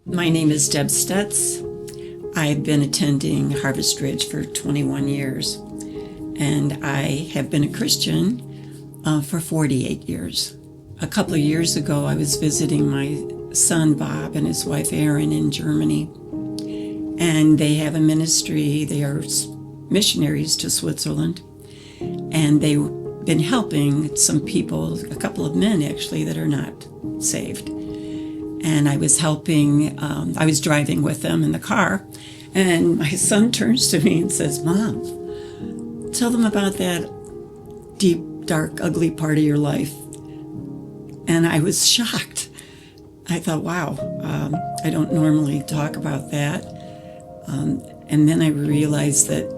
My name is Deb Stutz. I've been attending Harvest Ridge for 21 years, and I have been a Christian for 48 years. A couple of years ago, I was visiting my son Bob and his wife Erin in Germany, and they have a ministry. They are missionaries to Switzerland, and they've been helping some people, a couple of men actually, that are not saved. And I was helping, I was driving with them in the car, and my son turns to me and says, "Mom, tell them about that deep, dark, ugly part of your life." And I was shocked. I thought, wow, I don't normally talk about that. And then I realized that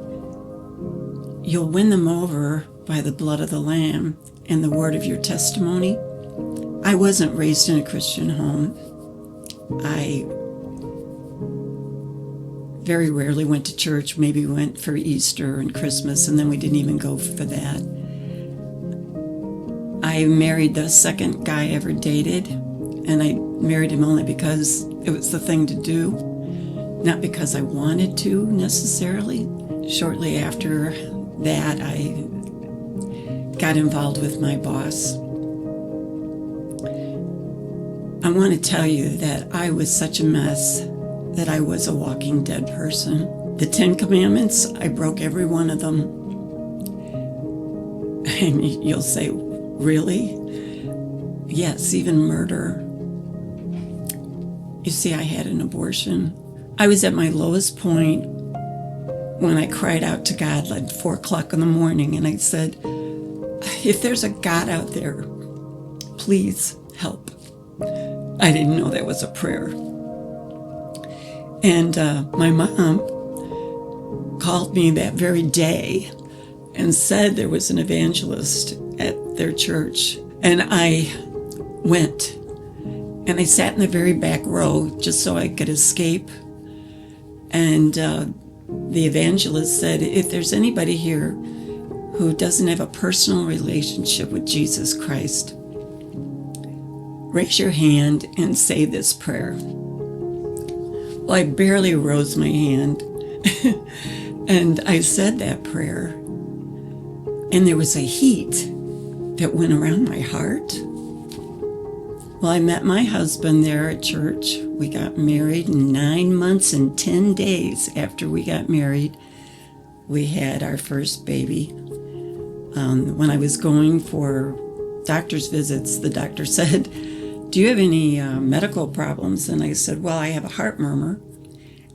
you'll win them over by the blood of the Lamb and the word of your testimony. I wasn't raised in a Christian home. I very rarely went to church. Maybe we went for Easter and Christmas, and then we didn't even go for that. I married the second guy I ever dated, and I married him only because it was the thing to do, not because I wanted to necessarily. Shortly after that, I got involved with my boss. I want to tell you that I was such a mess that I was a walking dead person. The 10 Commandments, I broke every one of them. And you'll say, really? Yes, even murder. You see, I had an abortion. I was at my lowest point when I cried out to God like 4 o'clock in the morning, and I said, if there's a God out there, please help. I didn't know that was a prayer. And my mom called me that very day and said there was an evangelist at their church. And I went. And I sat in the very back row just so I could escape. And the evangelist said, if there's anybody here who doesn't have a personal relationship with Jesus Christ, raise your hand and say this prayer. Well, I barely rose my hand, and I said that prayer, and there was a heat that went around my heart. Well, I met my husband there at church. We got married, and 9 months and 10 days after we got married, we had our first baby. When I was going for doctor's visits, the doctor said, "Do you have any medical problems?" And I said, "Well, I have a heart murmur."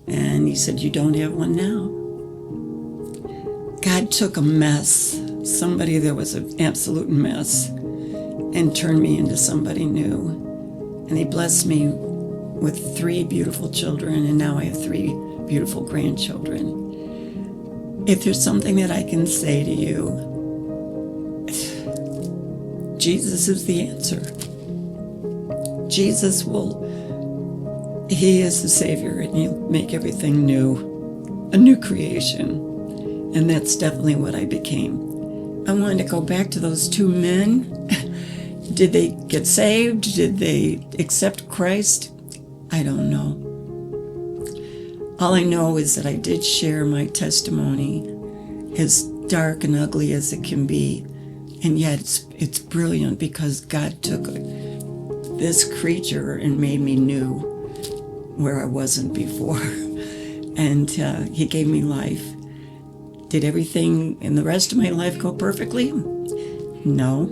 And he said, "You don't have one now." God took a mess, somebody that was an absolute mess, and turned me into somebody new. And he blessed me with 3 beautiful children, and now I have 3 beautiful grandchildren. If there's something that I can say to you, Jesus is the answer. Jesus He is the Savior, and He'll make everything new, a new creation. And that's definitely what I became. I wanted to go back to those 2 men. Did they get saved? Did they accept Christ? I don't know. All I know is that I did share my testimony, as dark and ugly as it can be, and yet it's brilliant because God took this creature and made me new where I wasn't before. And He gave me life. Did everything in the rest of my life go perfectly? No.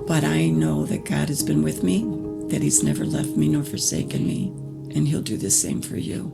But I know that God has been with me, that He's never left me nor forsaken me, and He'll do the same for you.